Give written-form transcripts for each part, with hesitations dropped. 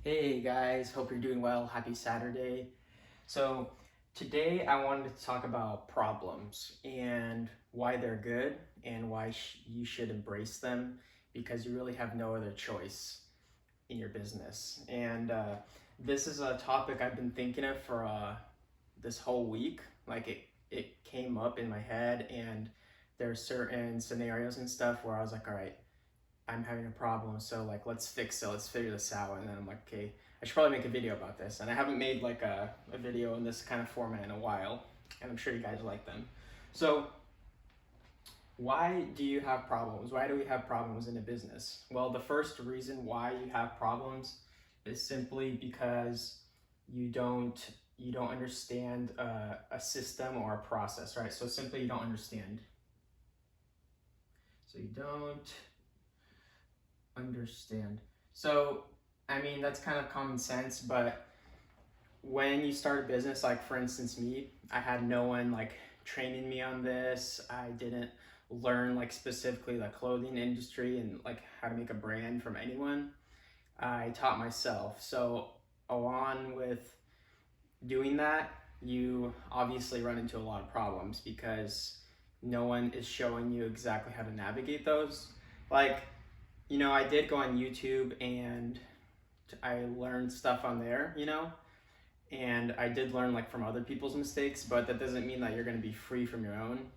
Hey guys, hope you're doing well. Happy Saturday. So, today I wanted to talk about problems and why they're good and why you should embrace them because you really have no other choice in your business. And this is a topic I've been thinking of for this whole week. Like it came up in my head, and there's certain scenarios and stuff where I was like, all right, I'm having a problem, so like let's fix it, let's figure this out. And then I'm like, okay, I should probably make a video about this. And I haven't made like a video in this kind of format in a while, and I'm sure you guys like them. So why do you have problems? Why do we have problems in a business? Well, the first reason why you have problems is simply because you don't you don't understand a system or a process, right? So simply you don't understand. So you don't understand. So, I mean, that's kind of common sense, but when you start a business, like for instance, me, I had no one like training me on this. I didn't learn like specifically the clothing industry and like how to make a brand from anyone. I taught myself. So, along with doing that, you obviously run into a lot of problems because no one is showing you exactly how to navigate those. Like, I did go on YouTube and I learned stuff on there, and I did learn like from other people's mistakes, but that doesn't mean that you're going to be free from your own.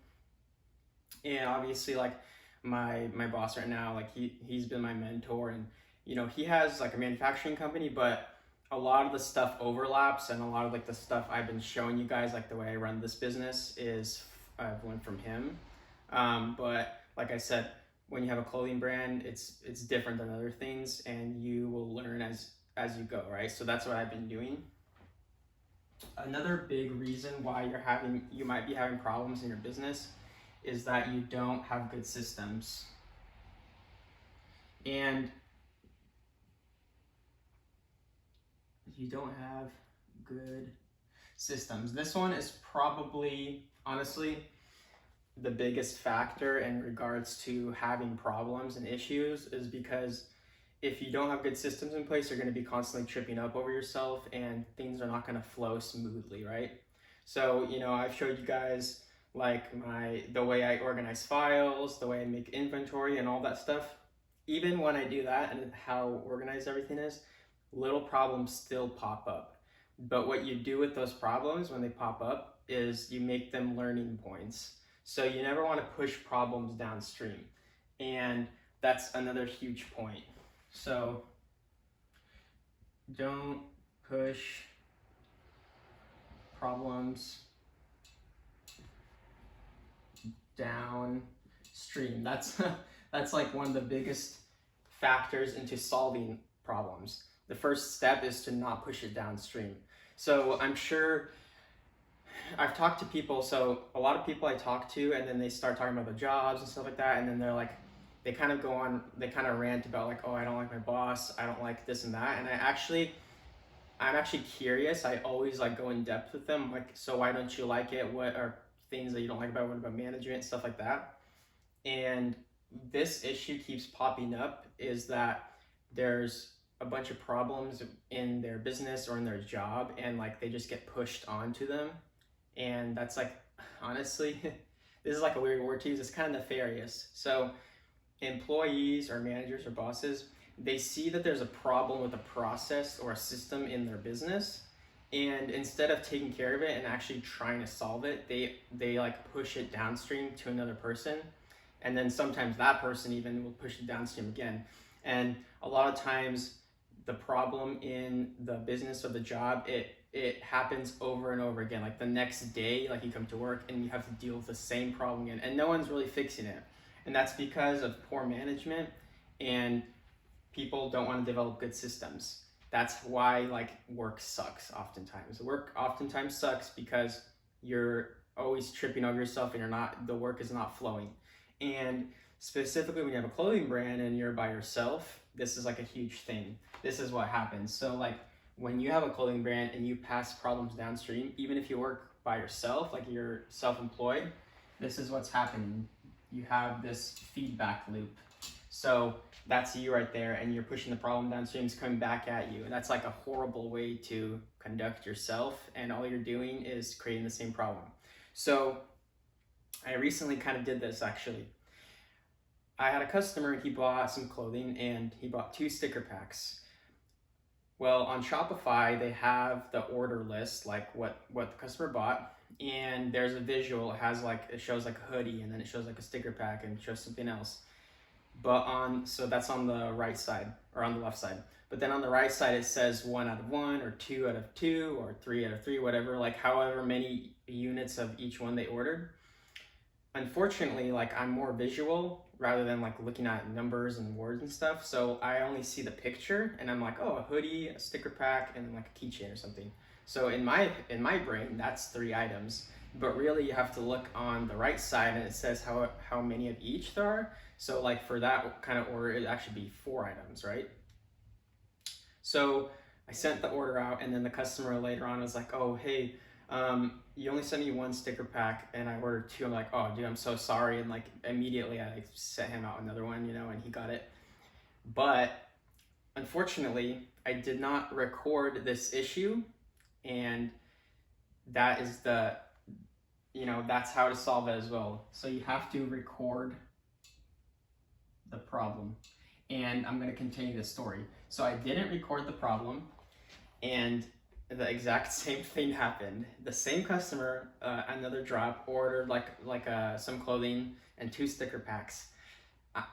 And obviously, like my boss right now, like he's been my mentor, and he has like a manufacturing company, but a lot of the stuff overlaps, and a lot of like the stuff I've been showing you guys, like the way I run this business, is I've learned from him. But like I said, when you have a clothing brand, it's different than other things, and you will learn as you go, right? So that's what I've been doing. Another big reason why you might be having problems in your business is that you don't have good systems. And you don't have good systems. This one is probably, honestly, the biggest factor in regards to having problems and issues, is because if you don't have good systems in place, you're going to be constantly tripping up over yourself and things are not going to flow smoothly, right? So, I've showed you guys like the way I organize files, the way I make inventory and all that stuff. Even when I do that and how organized everything is, little problems still pop up. But what you do with those problems when they pop up is you make them learning points. So you never want to push problems downstream. And that's another huge point. So don't push problems downstream. That's like one of the biggest factors into solving problems. The first step is to not push it downstream. So I'm sure I've talked to people, so a lot of people I talk to, and then they start talking about their jobs and stuff like that, and then they kind of rant about like, oh, I don't like my boss, I don't like this and that, and I'm actually curious. I always like go in depth with them, like, so why don't you like it? What are things that you don't like about it? What about management, stuff like that? And this issue keeps popping up, is that there's a bunch of problems in their business or in their job, and like they just get pushed onto them. And that's like, honestly, this is like a weird word to use, it's kind of nefarious. So employees or managers or bosses, they see that there's a problem with a process or a system in their business, and instead of taking care of it and actually trying to solve it, they like push it downstream to another person, and then sometimes that person even will push it downstream again. And a lot of times the problem in the business or the job, it happens over and over again. Like the next day, like you come to work and you have to deal with the same problem again, and no one's really fixing it. And that's because of poor management, and people don't want to develop good systems. That's why like work sucks oftentimes. Work oftentimes sucks because you're always tripping over yourself, and the work is not flowing. And specifically when you have a clothing brand and you're by yourself, this is like a huge thing. This is what happens. So like when you have a clothing brand and you pass problems downstream, even if you work by yourself, like you're self-employed, this is what's happening. You have this feedback loop. So that's you right there, and you're pushing the problem downstream, it's coming back at you. And that's like a horrible way to conduct yourself, and all you're doing is creating the same problem. So I recently kind of did this actually. I had a customer and he bought some clothing and he bought 2 sticker packs. Well, on Shopify, they have the order list, like what the customer bought, and there's a visual. It shows like a hoodie, and then it shows like a sticker pack, and it shows something else. So that's on the right side or on the left side. But then on the right side, it says 1 out of 1 or 2 out of 2 or 3 out of 3, whatever, like however many units of each one they ordered. Unfortunately, like I'm more visual rather than like looking at numbers and words and stuff. So I only see the picture and I'm like, oh, a hoodie, a sticker pack, and like a keychain or something. So in my brain, that's 3 items. But really you have to look on the right side and it says how many of each there are. So like for that kind of order, it'd actually be 4 items, right? So I sent the order out, and then the customer later on was like, oh, hey, you only sent me 1 sticker pack and I ordered 2. I'm like, oh dude, I'm so sorry. And like immediately I sent him out another one, and he got it. But unfortunately, I did not record this issue, and that is that's how to solve it as well. So you have to record the problem. And I'm going to continue this story. So I didn't record the problem, and the exact same thing happened. The same customer, another drop, ordered some clothing and 2 sticker packs.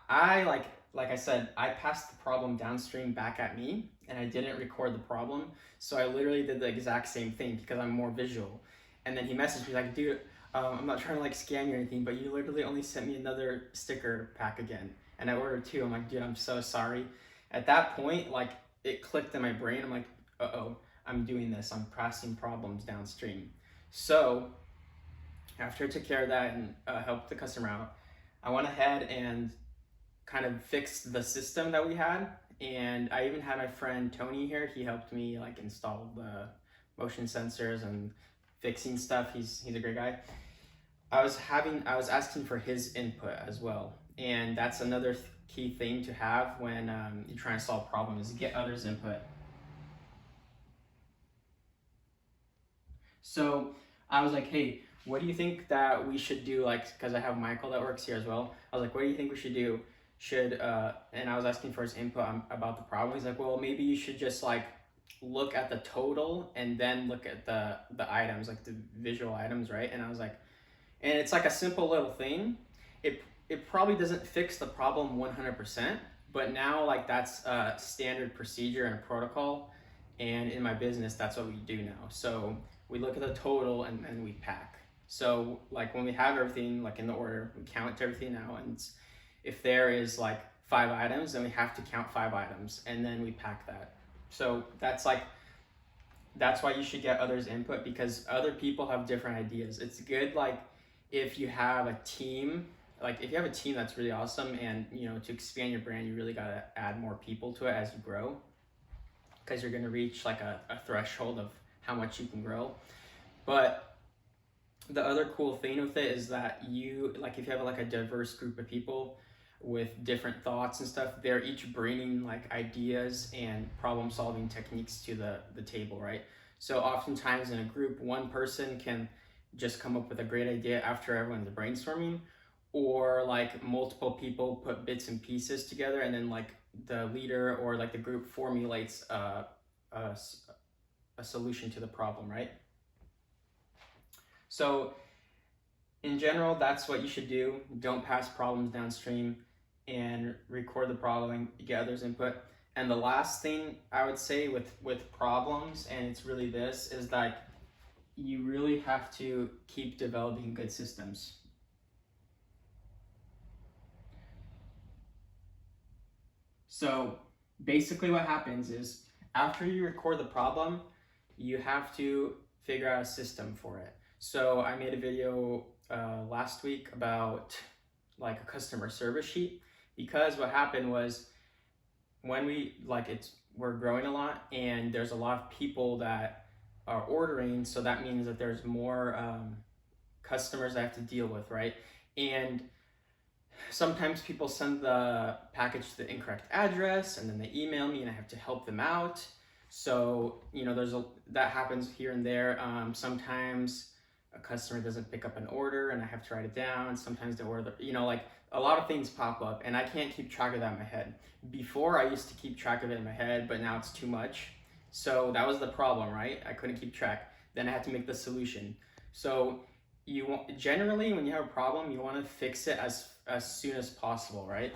I like I said, I passed the problem downstream back at me, and I didn't record the problem. So I literally did the exact same thing because I'm more visual. And then he messaged me like, dude, I'm not trying to like scam you or anything, but you literally only sent me another sticker pack again. And I ordered 2. I'm like, dude, I'm so sorry. At that point, like it clicked in my brain. I'm like, uh-oh, I'm doing this. I'm passing problems downstream. So after I took care of that and helped the customer out, I went ahead and kind of fixed the system that we had. And I even had my friend Tony here. He helped me like install the motion sensors and fixing stuff. He's a great guy. I was asking for his input as well. And that's another key thing to have when you're trying to solve problems, is get others' input. So I was like, hey, what do you think that we should do? Like, because I have Michael that works here as well. I was like, what do you think we should do? And I was asking for his input about the problem. He's like, well, maybe you should just like look at the total and then look at the items, like the visual items, right? And I was like, and it's like a simple little thing. It probably doesn't fix the problem 100%, but now like that's a standard procedure and a protocol. And in my business, that's what we do now. So we look at the total and then we pack. So like when we have everything like in the order, we count everything now. And if there is like 5 items, then we have to count 5 items and then we pack that. So that's why you should get others' input, because other people have different ideas. It's good like if you have a team, that's really awesome, and to expand your brand, you really got to add more people to it as you grow, because you're going to reach like a threshold of how much you can grow. But the other cool thing with it is that if you have like a diverse group of people with different thoughts and stuff, they're each bringing like ideas and problem solving techniques to the table, right? So oftentimes in a group, one person can just come up with a great idea after everyone's brainstorming, or like multiple people put bits and pieces together, and then like the leader or like the group formulates a solution to the problem, right? So in general, that's what you should do. Don't pass problems downstream, and record the problem and get others' input. And the last thing I would say with problems, and it's really this, is that you really have to keep developing good systems. So basically what happens is after you record the problem, you have to figure out a system for it. So I made a video last week about like a customer service sheet, because what happened was when we're growing a lot and there's a lot of people that are ordering, so that means that there's more customers I have to deal with, right? And Sometimes people send the package to the incorrect address and then they email me and I have to help them out. So, that happens here and there. Sometimes a customer doesn't pick up an order and I have to write it down. Sometimes the order, like a lot of things pop up and I can't keep track of that in my head. Before I used to keep track of it in my head, but now it's too much. So that was the problem, right? I couldn't keep track. Then I had to make the solution. So generally when you have a problem, you want to fix it as soon as possible, right?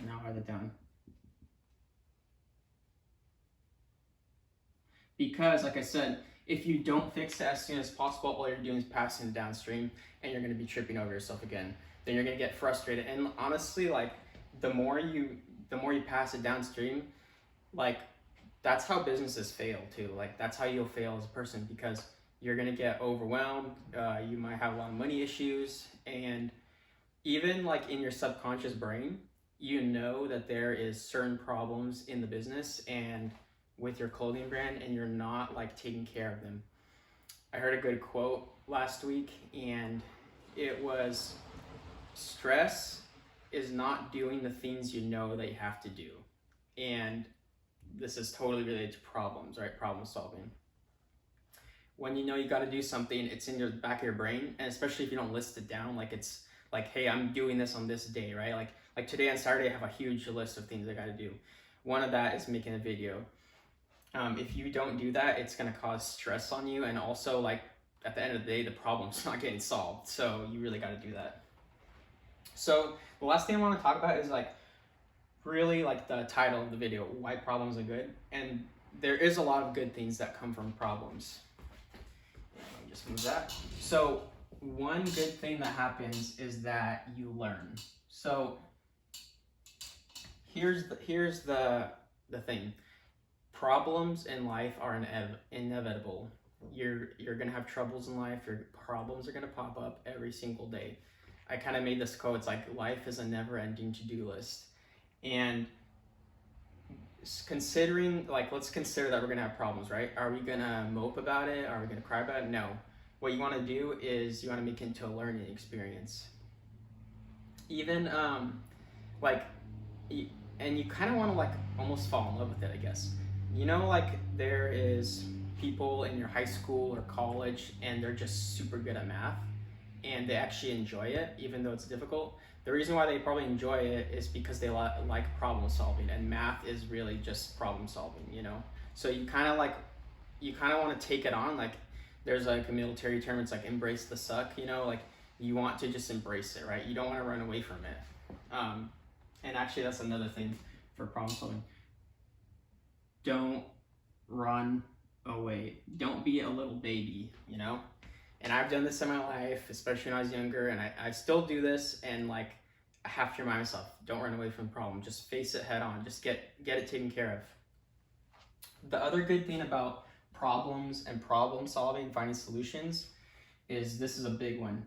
Now write it down. Because like I said, if you don't fix it as soon as possible, all you're doing is passing it downstream and you're going to be tripping over yourself again. Then you're going to get frustrated. And honestly, like the more you pass it downstream, like that's how businesses fail too. Like that's how you'll fail as a person, because you're going to get overwhelmed. You might have a lot of money issues, and even like in your subconscious brain, you know that there is certain problems in the business and with your clothing brand, and you're not like taking care of them. I heard a good quote last week, and it was, stress is not doing the things you know that you have to do. And this is totally related to problems, right? Problem solving. When you know you got to do something, it's in your back of your brain, and especially if you don't list it down, like it's like, hey, I'm doing this on this day, right? Like today on Saturday, I have a huge list of things I got to do. One of that is making a video. If you don't do that, it's going to cause stress on you, and also like at the end of the day, the problem's not getting solved. So you really got to do that. So the last thing I want to talk about is like really like the title of the video, why problems are good. And there is a lot of good things that come from problems. Let me just move that. So one good thing that happens is that you learn. So here's the thing. Problems in life are inevitable. You're gonna have troubles in life. Your problems are gonna pop up every single day. I kind of made this quote. It's like, life is a never-ending to-do list. And considering, like, let's consider that we're gonna have problems, right? Are we gonna mope about it? Are we gonna cry about it? No. What you want to do is you want to make it into a learning experience. Even and you kind of want to like almost fall in love with it, I guess. Like there is people in your high school or college and they're just super good at math and they actually enjoy it even though it's difficult. The reason why they probably enjoy it is because they like problem solving, and math is really just problem solving, So you kind of want to take it on. Like there's like a military term, it's like embrace the suck, like you want to just embrace it, right? You don't want to run away from it. And actually that's another thing for problem solving. Don't run away. Don't be a little baby, And I've done this in my life, especially when I was younger, and I still do this, and like I have to remind myself, don't run away from the problem. Just face it head on. Just get it taken care of. The other good thing about problems and problem solving, finding solutions, is this is a big one.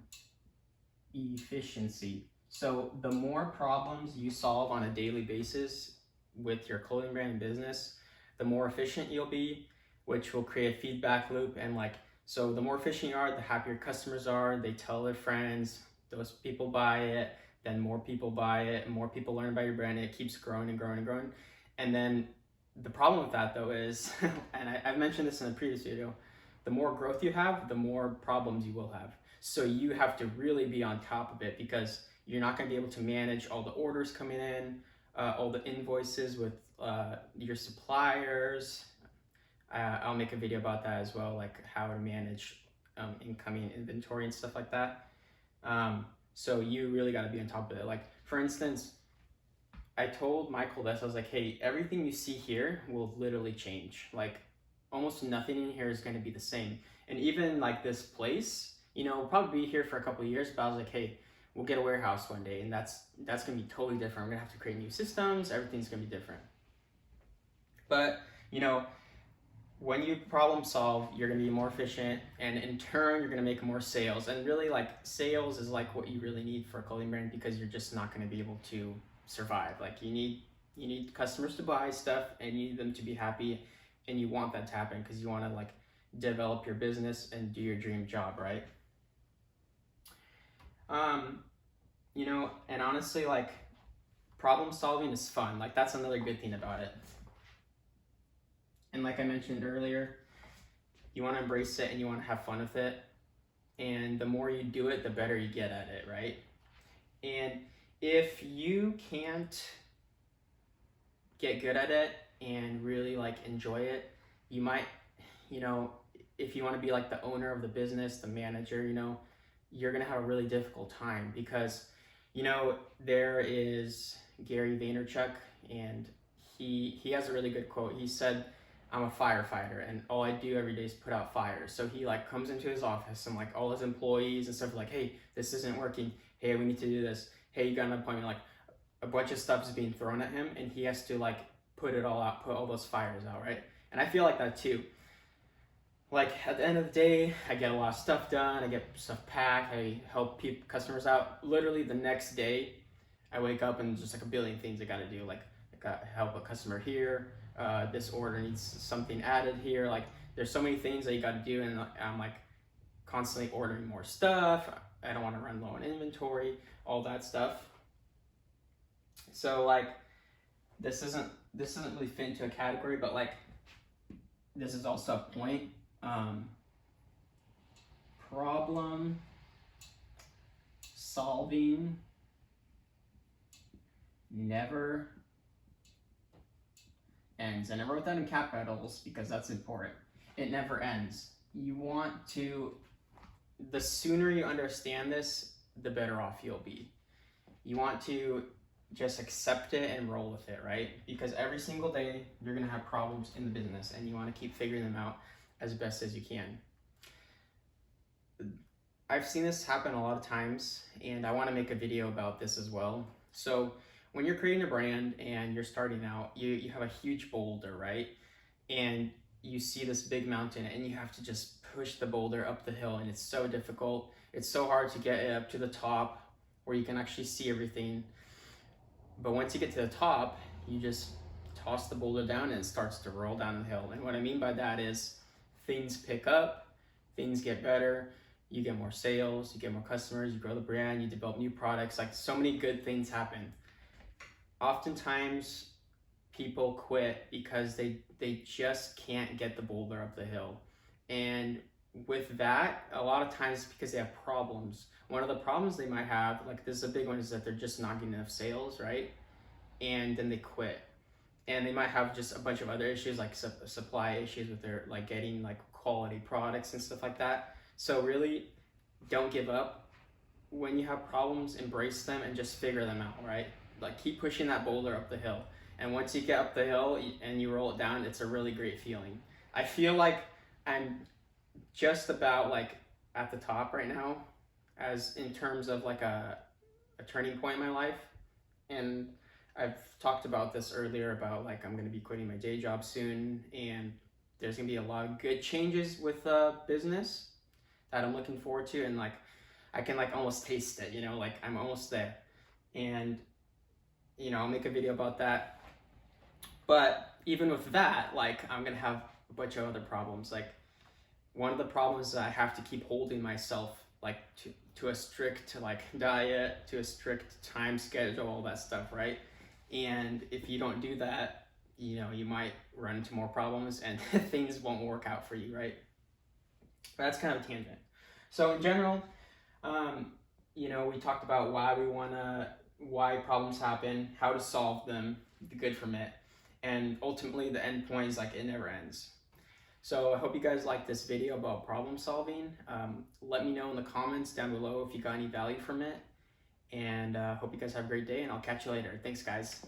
Efficiency. So the more problems you solve on a daily basis with your clothing brand and business, the more efficient you'll be, which will create a feedback loop. And so the more efficient you are, the happier customers are. They tell their friends, those people buy it, then more people buy it, and more people learn about your brand, and it keeps growing and growing and growing. And then the problem with that though is, and I've mentioned this in a previous video, the more growth you have, the more problems you will have. So you have to really be on top of it, because you're not going to be able to manage all the orders coming in, all the invoices with your suppliers. I'll make a video about that as well, like how to manage incoming inventory and stuff like that. So you really got to be on top of it. Like for instance, I told Michael this. I was like, hey, everything you see here will literally change. Like almost nothing in here is going to be the same. And even like this place, we'll probably be here for a couple of years, but I was like, hey, we'll get a warehouse one day, and that's going to be totally different. We're going to have to create new systems. Everything's going to be different. But, when you problem solve, you're going to be more efficient, and in turn, you're going to make more sales. And really, like, sales is like what you really need for a clothing brand, because you're just not going to be able to survive. Like, you need customers to buy stuff, and you need them to be happy, and you want that to happen because you want to, like, develop your business and do your dream job, right? you know, and honestly, like, problem solving is fun. Like, that's another good thing about it. And like I mentioned earlier, you want to embrace it and you want to have fun with it. And the more you do it, the better you get at it, right? And if you can't get good at it and really like enjoy it, you might, you know, if you want to be like the owner of the business, the manager, you know, you're going to have a really difficult time because, you know, there is Gary Vaynerchuk, and he has a really good quote. He said, I'm a firefighter and all I do every day is put out fires. So he like comes into his office and like all his employees and stuff like, hey, this isn't working. Hey, we need to do this. Hey, you got an appointment. Like a bunch of stuff is being thrown at him and he has to like put it all out, put all those fires out, right? And I feel like that too. Like at the end of the day, I get a lot of stuff done. I get stuff packed. I help customers out. Literally the next day, I wake up and just like a billion things I got to do. Like I got to help a customer here. This order needs something added here. Like there's so many things that you got to do, and I'm like constantly ordering more stuff. I don't want to run low on inventory, all that stuff. So like this doesn't really fit into a category, but like this is also a point. Problem solving never ends. And I wrote that in capitals because that's important. It never ends. You want to, the sooner you understand this, the better off you'll be. You want to just accept it and roll with it, right? Because every single day you're gonna have problems in the business and you wanna keep figuring them out as best as you can. I've seen this happen a lot of times and I wanna make a video about this as well. So when you're creating a brand and you're starting out, you have a huge boulder, right? And you see this big mountain and you have to just push the boulder up the hill, and it's so difficult. It's so hard to get it up to the top where you can actually see everything. But once you get to the top, you just toss the boulder down and it starts to roll down the hill. And what I mean by that is things pick up, things get better, you get more sales, you get more customers, you grow the brand, you develop new products, like so many good things happen. Oftentimes people quit because they just can't get the boulder up the hill. And with that, a lot of times because they have problems. One of the problems they might have, like this is a big one, is that they're just not getting enough sales, right? And then they quit. And they might have just a bunch of other issues, like supply issues with their, like getting like quality products and stuff like that. So really, don't give up. When you have problems, embrace them and just figure them out, right? Like keep pushing that boulder up the hill. And once you get up the hill and you roll it down, it's a really great feeling. I feel like I'm just about like at the top right now, as in terms of like a turning point in my life. And I've talked about this earlier about like I'm gonna be quitting my day job soon, and there's gonna be a lot of good changes with business that I'm looking forward to, and like I can like almost taste it, you know, like I'm almost there. And you know, I'll make a video about that. But even with that, like I'm gonna have a bunch of other problems. Like one of the problems is that I have to keep holding myself like to a strict like diet, to a strict time schedule, all that stuff, right? And if you don't do that, you know, you might run into more problems and things won't work out for you, right? But that's kind of a tangent. So in general, you know, we talked about why problems happen, how to solve them, the good from it, and ultimately the end point is like it never ends. So I hope you guys liked this video about problem solving. Let me know in the comments down below if you got any value from it, and hope you guys have a great day, and I'll catch you later. Thanks guys.